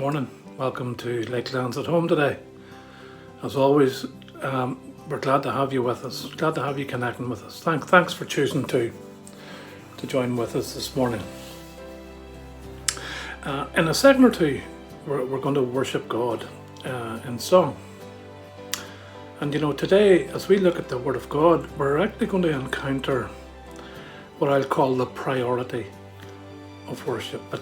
morning. Welcome to Lakelands at home today. As always, we're glad to have you with us. Glad to have you connecting with us. Thanks for choosing to join with us this morning. In a second or two, we're going to worship God in song. And today, as we look at the Word of God, we're actually going to encounter what I'll call the priority of worship. But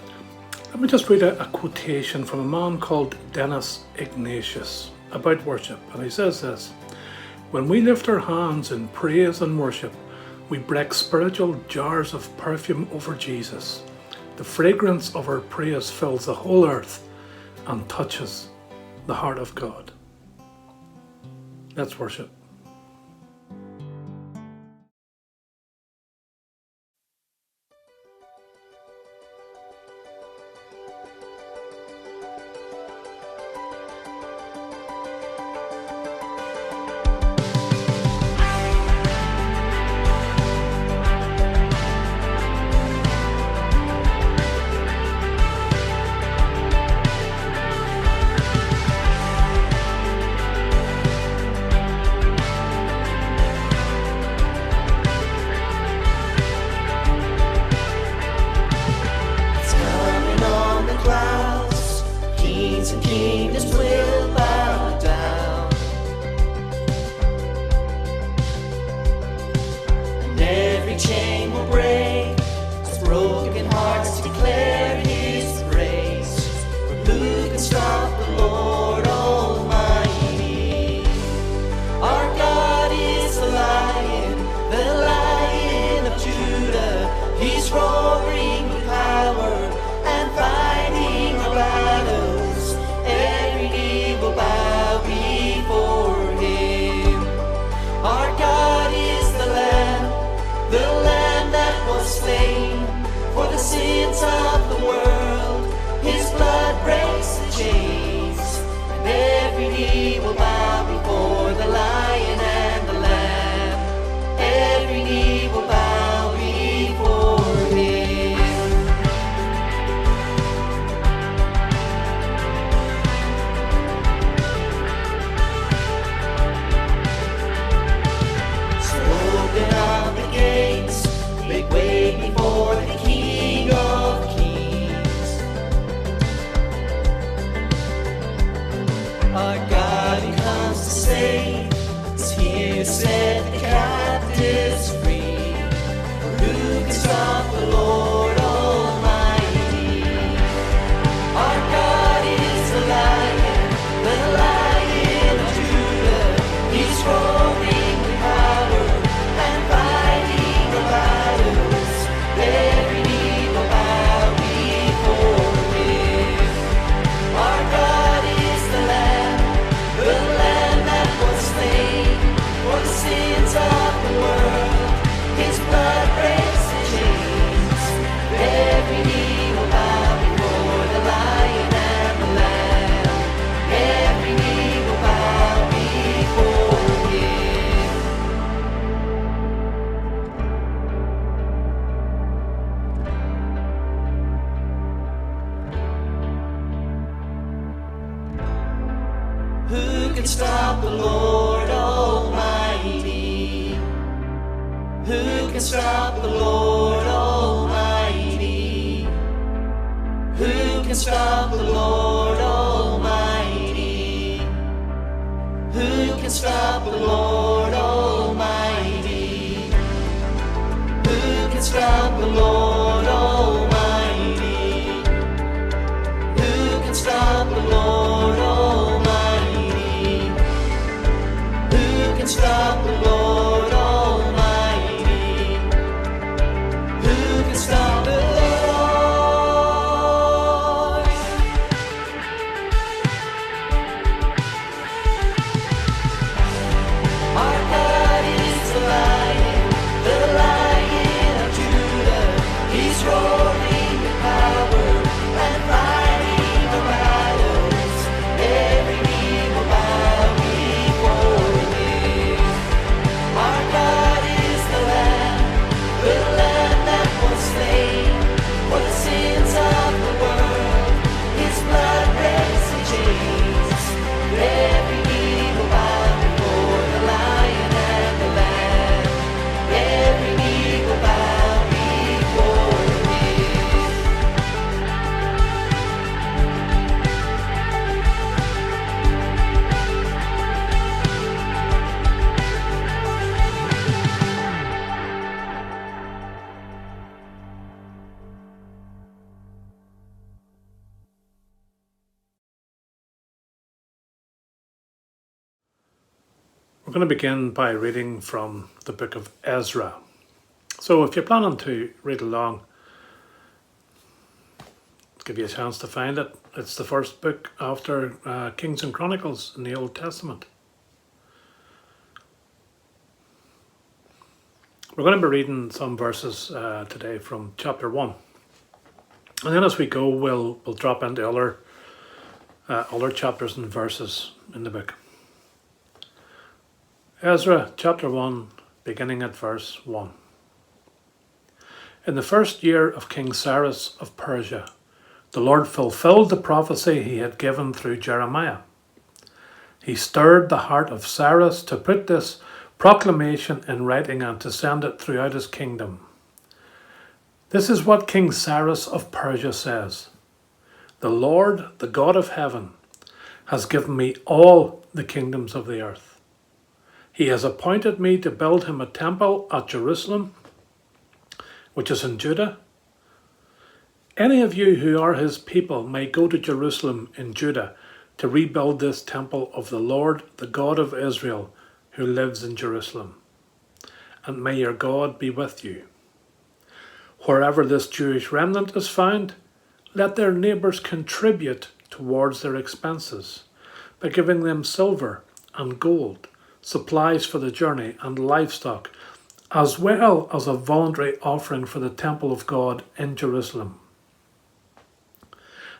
let me just read a quotation from a man called Dennis Ignatius about worship. And he says this: "When we lift our hands in praise and worship, we break spiritual jars of perfume over Jesus. The fragrance of our praise fills the whole earth and touches the heart of God." Let's worship. Who can stop the Lord Almighty? Who can stop the Lord Almighty? Who can stop the Lord Almighty? Who can stop the Lord Almighty? Who can stop the Lord Almighty? Who can stop the Lord Almighty? Who can stop the Lord Almighty? Who can stop the Lord? Our We're going to begin by reading from the book of Ezra. So if you're planning to read along, I'll give you a chance to find it. It's the first book after Kings and Chronicles in the Old Testament. We're going to be reading some verses today from chapter 1. And then as we go, we'll drop into other chapters and verses in the book. Ezra chapter 1, beginning at verse 1. In the first year of King Cyrus of Persia, the Lord fulfilled the prophecy he had given through Jeremiah. He stirred the heart of Cyrus to put this proclamation in writing and to send it throughout his kingdom. This is what King Cyrus of Persia says. The Lord, the God of heaven, has given me all the kingdoms of the earth. He has appointed me to build him a temple at Jerusalem, which is in Judah. Any of you who are his people may go to Jerusalem in Judah to rebuild this temple of the Lord, the God of Israel, who lives in Jerusalem. And may your God be with you. Wherever this Jewish remnant is found, let their neighbours contribute towards their expenses by giving them silver and gold, supplies for the journey, and livestock, as well as a voluntary offering for the temple of God in Jerusalem.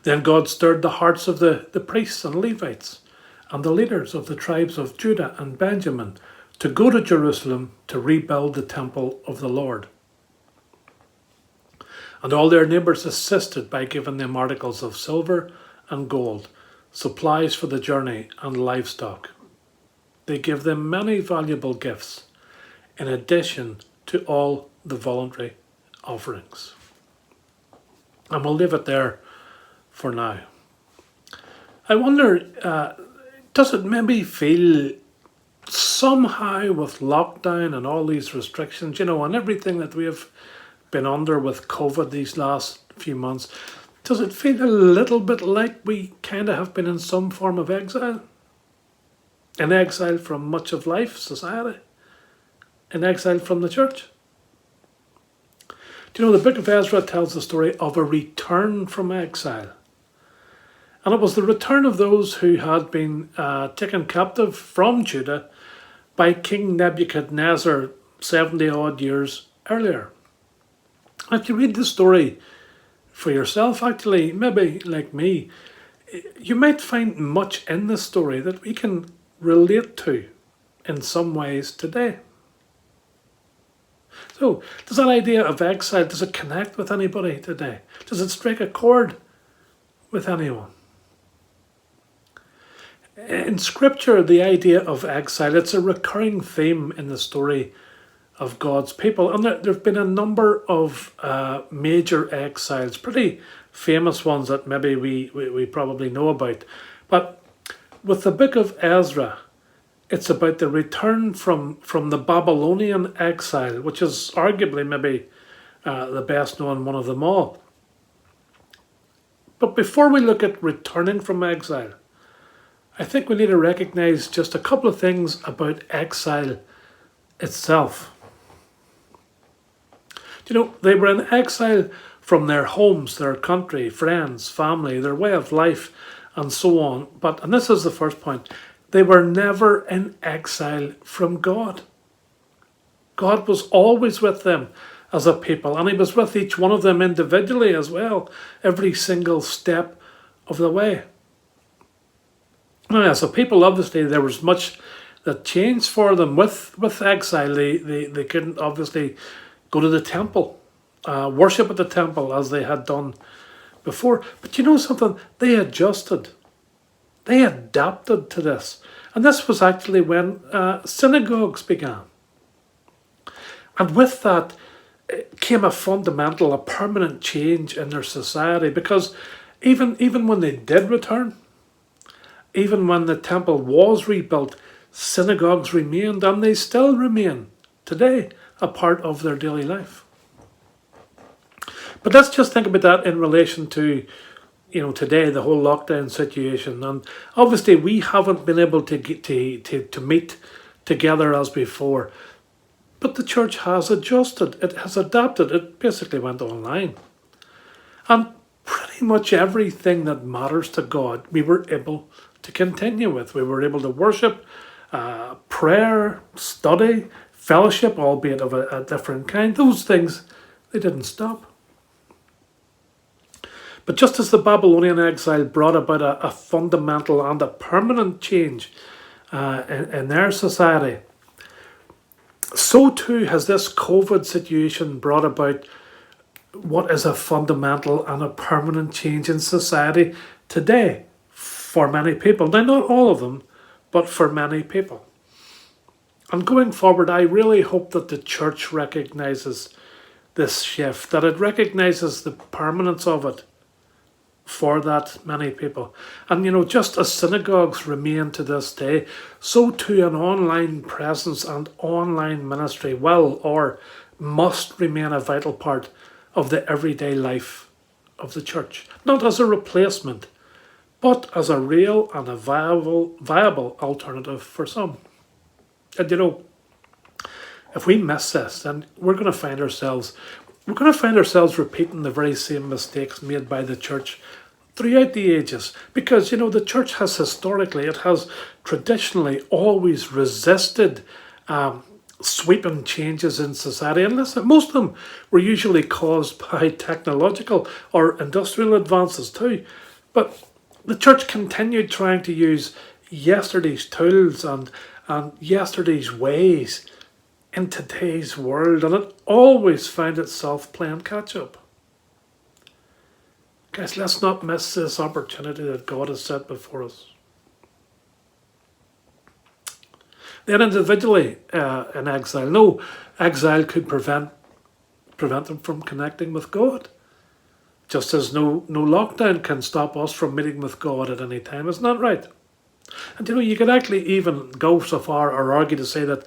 Then God stirred the hearts of the priests and Levites and the leaders of the tribes of Judah and Benjamin to go to Jerusalem to rebuild the temple of the Lord. And all their neighbours assisted by giving them articles of silver and gold, supplies for the journey, and livestock. They give them many valuable gifts, in addition to all the voluntary offerings. And we'll leave it there for now. I wonder, does it maybe feel somehow with lockdown and all these restrictions, and everything that we have been under with COVID these last few months, does it feel a little bit like we kind of have been in some form of exile? In exile from much of life, society, in exile from the church. The book of Ezra tells the story of a return from exile. And it was the return of those who had been taken captive from Judah by King Nebuchadnezzar 70 odd years earlier. If you read the story for yourself, actually, maybe like me, you might find much in the story that we can relate to in some ways today. So, does that idea of exile, does it connect with anybody today? Does it strike a chord with anyone? In Scripture, the idea of exile, it's a recurring theme in the story of God's people. And there have been a number of major exiles, pretty famous ones that maybe we probably know about. But with the book of Ezra, it's about the return from the Babylonian exile, which is arguably maybe the best known one of them all. But before we look at returning from exile, I think we need to recognize just a couple of things about exile itself. They were in exile from their homes, their country, friends, family, their way of life, and so on. And this is the first point, they were never in exile from God. God was always with them as a people, and he was with each one of them individually as well, every single step of the way. Now, as a people, obviously, there was much that changed for them with exile. They couldn't obviously go to the temple, worship at the temple as they had done before. But you know something? They adjusted. They adapted to this. And this was actually when synagogues began. And with that came a fundamental, a permanent change in their society, because even when they did return, even when the temple was rebuilt, synagogues remained, and they still remain today a part of their daily life. But let's just think about that in relation to, today, the whole lockdown situation. And obviously we haven't been able to meet together as before. But the church has adjusted, it has adapted, it basically went online. And pretty much everything that matters to God, we were able to continue with. We were able to worship, prayer, study, fellowship, albeit of a different kind. Those things, they didn't stop. But just as the Babylonian exile brought about a fundamental and a permanent change in their society, so too has this COVID situation brought about what is a fundamental and a permanent change in society today for many people. Now, not all of them, but for many people. And going forward, I really hope that the church recognises this shift, that it recognises the permanence of it for that many people. And just as synagogues remain to this day, so too an online presence and online ministry will or must remain a vital part of the everyday life of the church. Not as a replacement, but as a real and a viable alternative for some. And if we miss this, then we're going to find ourselves repeating the very same mistakes made by the church throughout the ages. Because, the church has historically, it has traditionally always resisted sweeping changes in society. And listen, most of them were usually caused by technological or industrial advances too. But the church continued trying to use yesterday's tools and yesterday's ways in today's world, and it always found itself playing catch up. Guys, let's not miss this opportunity that God has set before us. Then individually in exile, no exile could prevent them from connecting with God. Just as no lockdown can stop us from meeting with God at any time. Isn't that right? And you could actually even go so far or argue to say that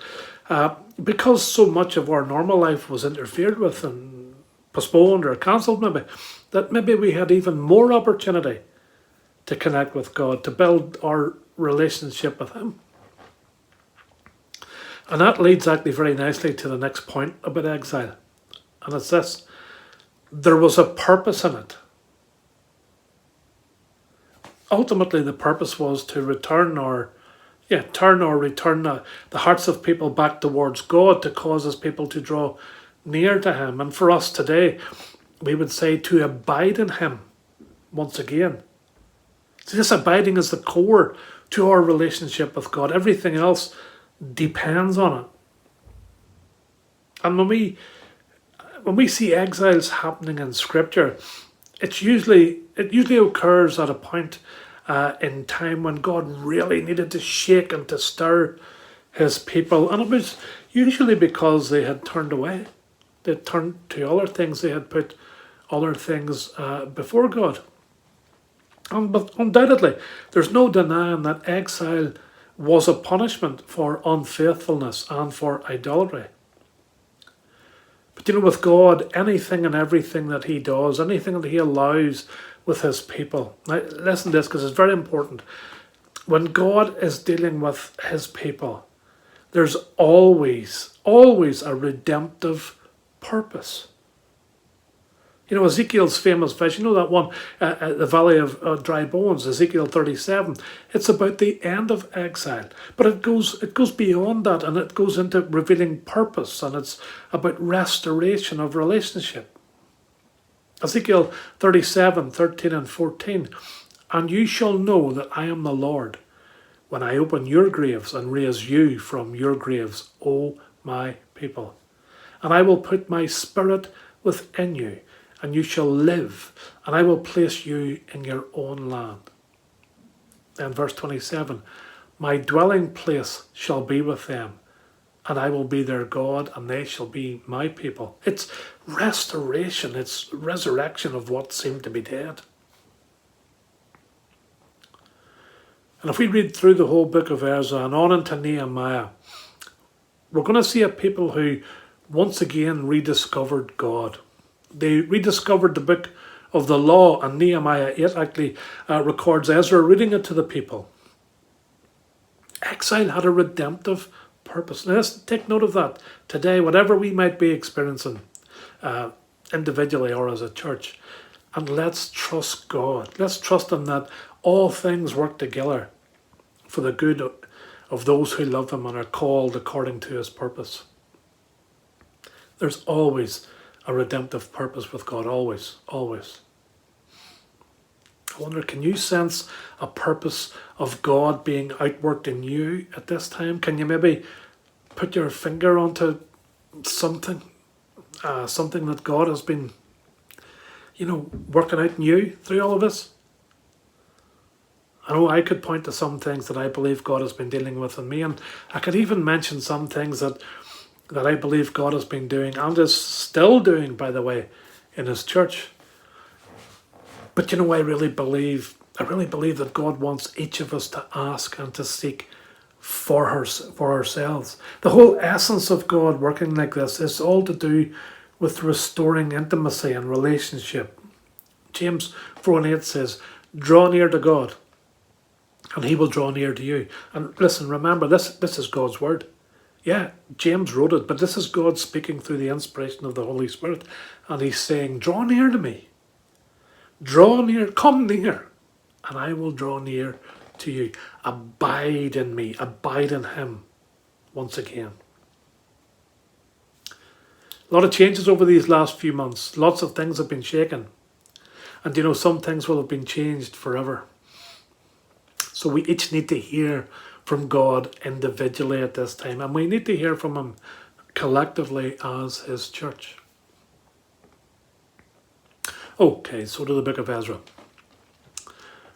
because so much of our normal life was interfered with and postponed or cancelled that maybe we had even more opportunity to connect with God, to build our relationship with Him. And that leads actually very nicely to the next point about exile. And it's this: there was a purpose in it. Ultimately, the purpose was to return the hearts of people back towards God, to cause His people to draw near to Him. And for us today, we would say to abide in Him once again. So this abiding is the core to our relationship with God. Everything else depends on it. And when we see exiles happening in Scripture, it usually occurs at a point in time when God really needed to shake and to stir His people, and it was usually because they had turned away. They turned to other things. They had put other things before God. But undoubtedly, there's no denying that exile was a punishment for unfaithfulness and for idolatry. But with God, anything and everything that He does, anything that He allows with His people. Now, listen to this because it's very important. When God is dealing with His people, there's always a redemptive purpose. Ezekiel's famous vision, that one, the Valley of Dry Bones, Ezekiel 37, it's about the end of exile. But it goes beyond that, and it goes into revealing purpose, and it's about restoration of relationship. Ezekiel 37, 13 and 14, and you shall know that I am the Lord, when I open your graves and raise you from your graves, O my people. And I will put my spirit within you, and you shall live, and I will place you in your own land. And verse 27, my dwelling place shall be with them, and I will be their God, and they shall be my people. It's restoration, it's resurrection of what seemed to be dead. And if we read through the whole book of Ezra and on into Nehemiah, we're going to see a people who once again rediscovered God. They rediscovered the book of the law, and Nehemiah 8 actually records Ezra reading it to the people. Exile had a redemptive purpose. Now let's take note of that today, whatever we might be experiencing individually or as a church. And let's trust God. Let's trust Him that all things work together for the good of those who love Him and are called according to His purpose. There's always a redemptive purpose with God, always, always. I wonder, can you sense a purpose of God being outworked in you at this time? Can you maybe put your finger onto something that God has been, working out in you through all of this? I know I could point to some things that I believe God has been dealing with in me, and I could even mention some things that I believe God has been doing and is still doing, by the way, in His church. But I really believe that God wants each of us to ask and to seek for ourselves. The whole essence of God working like this is all to do with restoring intimacy and relationship. James 4:8 says, draw near to God and He will draw near to you. And listen, remember, this is God's word. Yeah, James wrote it, but this is God speaking through the inspiration of the Holy Spirit. And He's saying, draw near to me. Draw near, come near, and I will draw near to you. Abide in me, abide in Him once again. A lot of changes over these last few months. Lots of things have been shaken. And some things will have been changed forever. So we each need to hear from God individually at this time. And we need to hear from Him collectively as His church. Okay, so to the book of Ezra.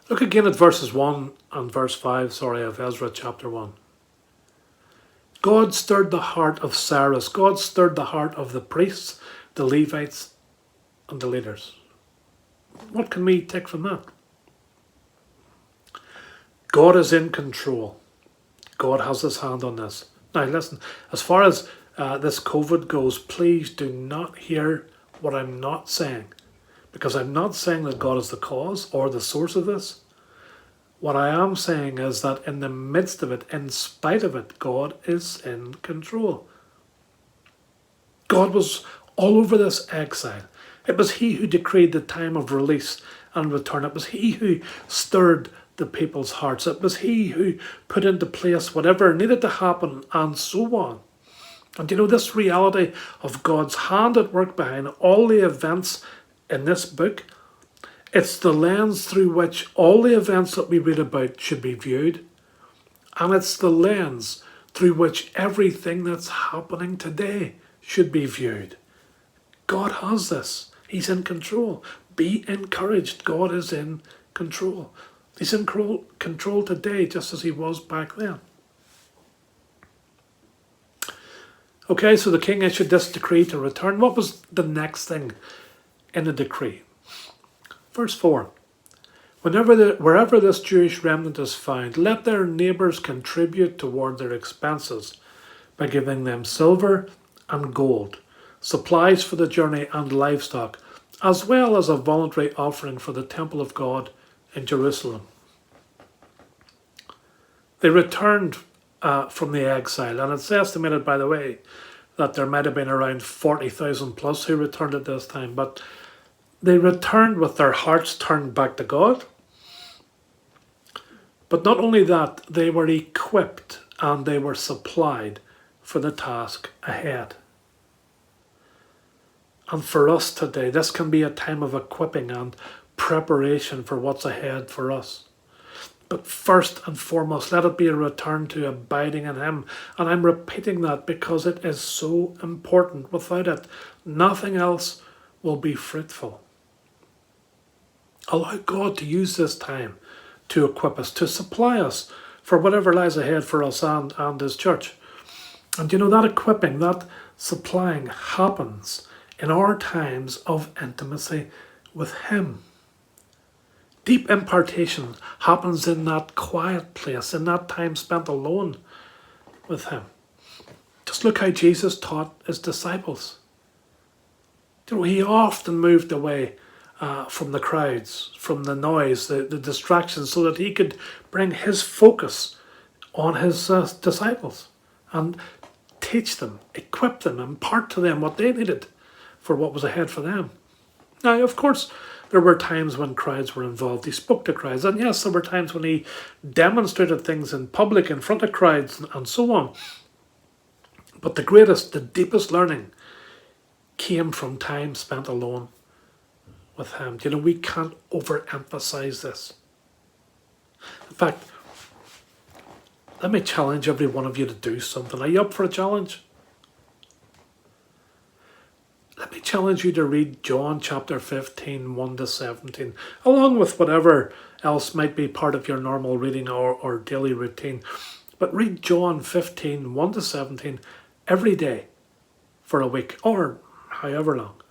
Look again at verses 1 and verse 5, of Ezra chapter 1. God stirred the heart of Cyrus. God stirred the heart of the priests, the Levites, and the leaders. What can we take from that? God is in control. God has His hand on this. Now listen, as far as this COVID goes, please do not hear what I'm not saying. Because I'm not saying that God is the cause or the source of this. What I am saying is that in the midst of it, in spite of it, God is in control. God was all over this exile. It was He who decreed the time of release and return. It was He who stirred the people's hearts. It was He who put into place whatever needed to happen and so on. And this reality of God's hand at work behind all the events in this book, it's the lens through which all the events that we read about should be viewed. And it's the lens through which everything that's happening today should be viewed. God has this. He's in control. Be encouraged. God is in control. He's in control today just as He was back then. Okay, so the king issued this decree to return. What was the next thing in the decree? Verse 4. Wherever this Jewish remnant is found, let their neighbours contribute toward their expenses by giving them silver and gold, supplies for the journey and livestock, as well as a voluntary offering for the temple of God in Jerusalem. They returned from the exile, and it's estimated, by the way, that there might have been around 40,000 plus who returned at this time, but they returned with their hearts turned back to God. But not only that, they were equipped and they were supplied for the task ahead. And for us today, this can be a time of equipping and preparation for what's ahead for us. But first and foremost, let it be a return to abiding in Him. And I'm repeating that because it is so important. Without it, nothing else will be fruitful. Allow God to use this time to equip us, to supply us for whatever lies ahead for us and His church. And that equipping, that supplying happens in our times of intimacy with Him. Deep impartation happens in that quiet place, in that time spent alone with Him. Just look how Jesus taught His disciples. He often moved away from the crowds, from the noise, the distractions, so that He could bring His focus on His disciples. and teach them, equip them, impart to them what they needed for what was ahead for them. Now, of course, there were times when crowds were involved. He spoke to crowds. And yes, there were times when he demonstrated things in public in front of crowds and so on. But the greatest, the deepest learning came from time spent alone with him. You know, we can't overemphasize this. In fact, let me challenge every one of you to do something. Are you up for a challenge? Let me challenge you to read John chapter 15, 1 to 17, along with whatever else might be part of your normal reading or daily routine. But read John 15, 1 to 17 every day for a week or however long.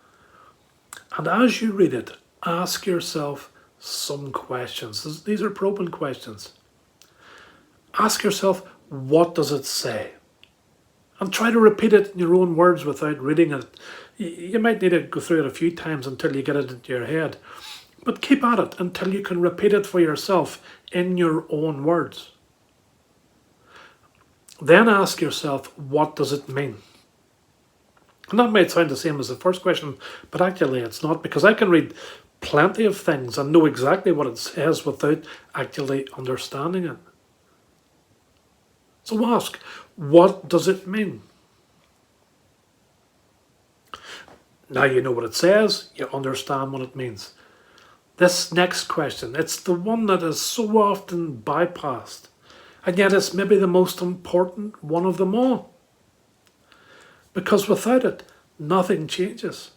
And as you read it, ask yourself some questions. These are probing questions. Ask yourself, what does it say? And try to repeat it in your own words without reading it. You might need to go through it a few times until you get it into your head. But keep at it until you can repeat it for yourself in your own words. Then ask yourself, what does it mean? And that might sound the same as the first question, but actually it's not, because I can read plenty of things and know exactly what it says without actually understanding it. So ask, what does it mean? Now you know what it says, you understand what it means. This next question, it's the one that is so often bypassed, and yet it's maybe the most important one of them all. Because without it, nothing changes.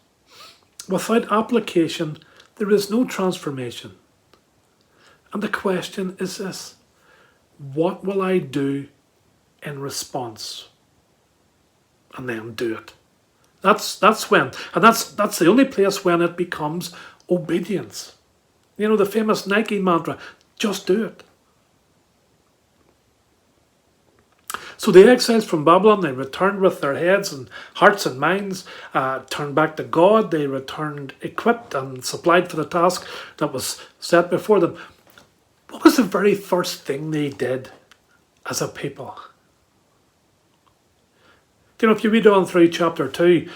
Without application, there is no transformation. And the question is this: what will I do in response? And then do it. That's when, and that's the only place when it becomes obedience. You know, the famous Nike mantra, just do it. So the exiles from Babylon, they returned with their heads and hearts and minds turned back to God. They returned equipped and supplied for the task that was set before them. What was the very first thing they did as a people? You know, if you read on through chapter 2,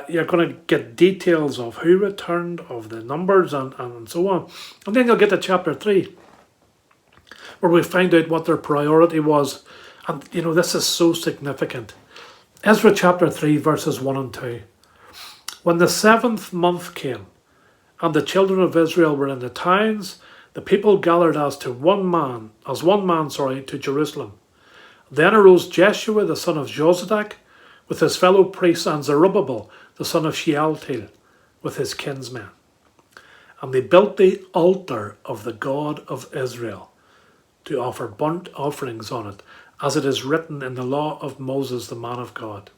you're going to get details of who returned, of the numbers and so on. And then you'll get to chapter 3, where we find out what their priority was. And, you know, this is so significant. Ezra chapter 3, verses 1 and 2. When the 7th month came, and the children of Israel were in the towns, the people gathered as one man, to Jerusalem. Then arose Jeshua the son of Jozadak, with his fellow priests, and Zerubbabel the son of Shealtiel, with his kinsmen. And they built the altar of the God of Israel, to offer burnt offerings on it, as it is written in the law of Moses, the man of God.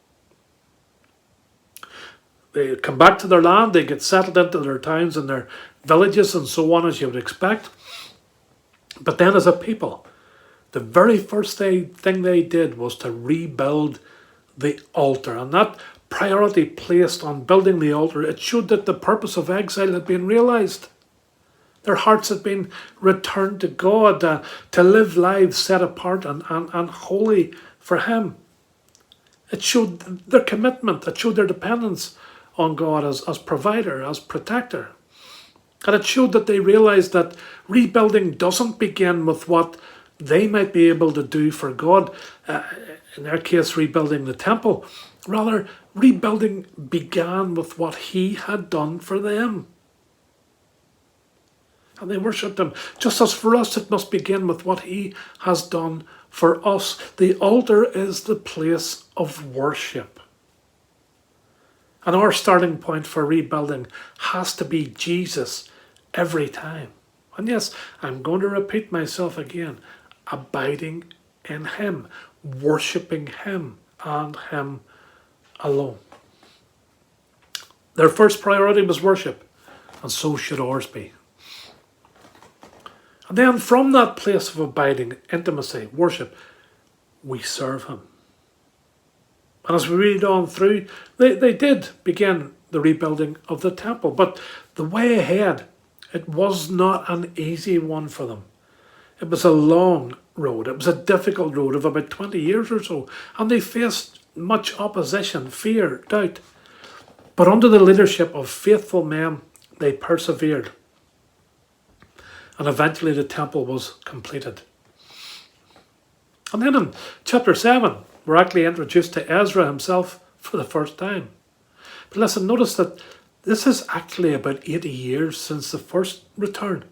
They come back to their land, they get settled into their towns and their villages and so on, as you would expect. But then as a people, the very first thing they did was to rebuild the altar. And that priority placed on building the altar, it showed that the purpose of exile had been realised. Their hearts had been returned to God, to live lives set apart and holy for Him. It showed their commitment, it showed their dependence on God as provider, as protector. And it showed that they realised that rebuilding doesn't begin with what they might be able to do for God, in their case rebuilding the temple. Rather, rebuilding began with what He had done for them. And they worshipped Him. Just as for us, it must begin with what He has done for us. The altar is the place of worship. And our starting point for rebuilding has to be Jesus every time. And yes, I'm going to repeat myself again. Abiding in Him, worshipping Him and Him alone. Their first priority was worship, and so should ours be. And then from that place of abiding, intimacy, worship, we serve Him. And as we read on through, they did begin the rebuilding of the temple. But the way ahead, it was not an easy one for them. It was a long road. It was a difficult road of about 20 years or so, and they faced much opposition, fear, doubt. But under the leadership of faithful men, they persevered. And eventually the temple was completed. And then in chapter 7, we're actually introduced to Ezra himself for the first time. But listen, notice that this is actually about 80 years since the first return.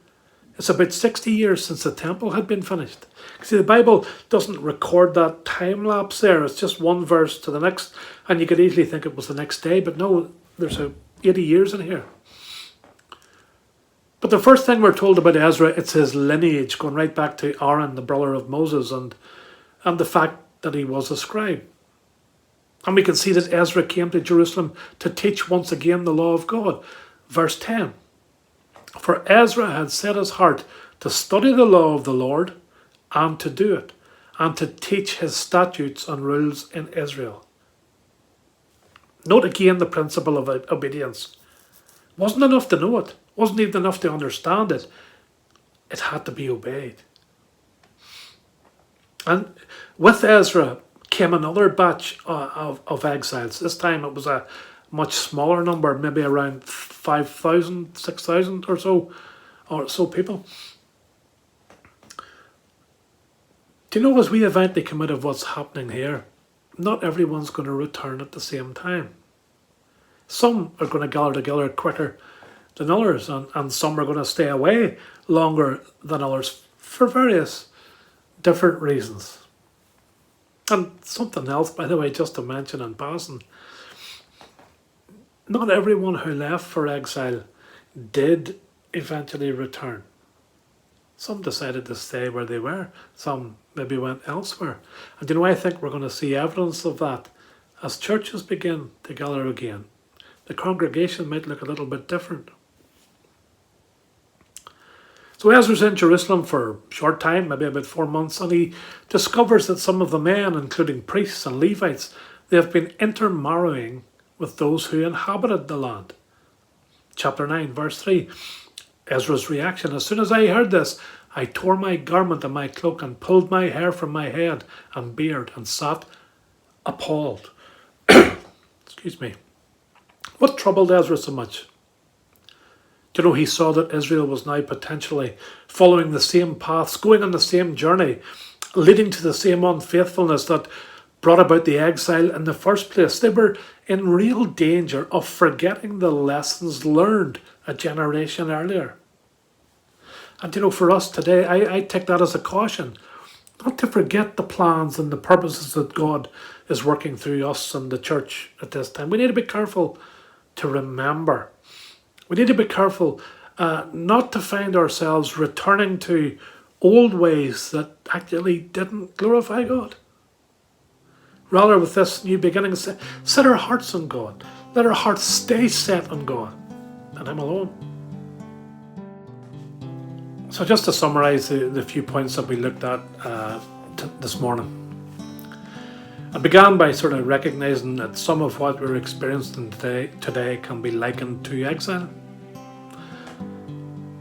It's about 60 years since the temple had been finished. See, the Bible doesn't record that time lapse there. It's just one verse to the next, and you could easily think it was the next day, but no, there's 80 years in here. But the first thing we're told about Ezra, it's his lineage, going right back to Aaron, the brother of Moses, and the fact that he was a scribe. And we can see that Ezra came to Jerusalem to teach once again the law of God. Verse 10. For Ezra had set his heart to study the law of the Lord and to do it, and to teach his statutes and rules in Israel. Note again the principle of obedience. It wasn't enough to know it. It wasn't even enough to understand it. It had to be obeyed. And with Ezra came another batch of exiles. This time it was a much smaller number, maybe around 5,000, 6,000 or so people. Do you know, as we eventually come out of what's happening here, not everyone's going to return at the same time. Some are going to gather together quicker than others, and some are going to stay away longer than others for various different reasons. And something else, by the way, just to mention in passing, not everyone who left for exile did eventually return. Some decided to stay where they were. Some maybe went elsewhere. And you know, I think we're going to see evidence of that as churches begin to gather again. The congregation might look a little bit different. So Ezra's in Jerusalem for a short time, maybe about 4 months, and he discovers that some of the men, including priests and Levites, they have been intermarrying with those who inhabited the land. Chapter 9, verse 3, Ezra's reaction: as soon as I heard this, I tore my garment and my cloak and pulled my hair from my head and beard and sat appalled. Excuse me. What troubled Ezra so much? Do you know, he saw that Israel was now potentially following the same paths, going on the same journey, leading to the same unfaithfulness that brought about the exile in the first place. They were in real danger of forgetting the lessons learned a generation earlier. And you know, for us today, I take that as a caution, not to forget the plans and the purposes that God is working through us and the church at this time. We need to be careful to remember. We need to be careful not to find ourselves returning to old ways that actually didn't glorify God. Rather, with this new beginning, set our hearts on God. Let our hearts stay set on God and Him alone. So just to summarise the few points that we looked at this morning. I began by sort of recognising that some of what we're experiencing today can be likened to exile.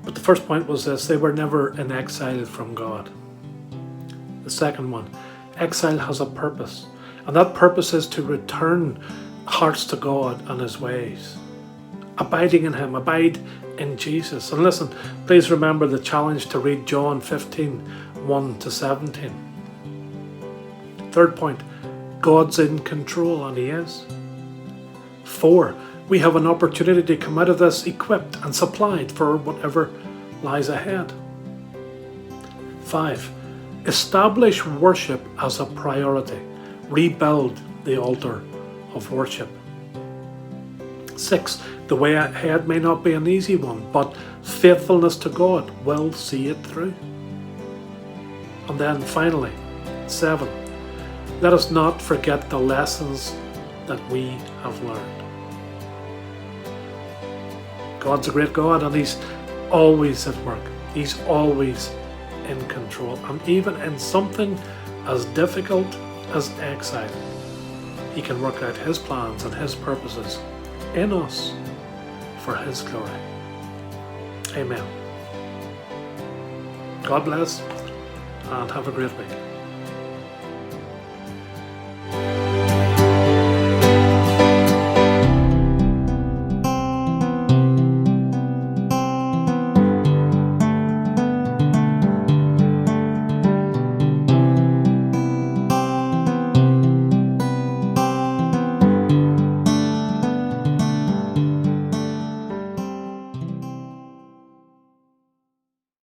But the first point was this: they were never in exile from God. The second one, exile has a purpose, and that purpose is to return hearts to God and His ways. Abiding in Him, abide in Jesus. And listen, please remember the challenge to read John 15, 1 to 17. Third point, God's in control, and He is. 4, we have an opportunity to come out of this equipped and supplied for whatever lies ahead. 5, establish worship as a priority. Rebuild the altar of worship. 6, the way ahead may not be an easy one, but faithfulness to God will see it through. And then finally, 7, let us not forget the lessons that we have learned. God's a great God, and He's always at work. He's always in control. And even in something as difficult as exile, He can work out His plans and His purposes in us for His glory. Amen. God bless, and have a great week.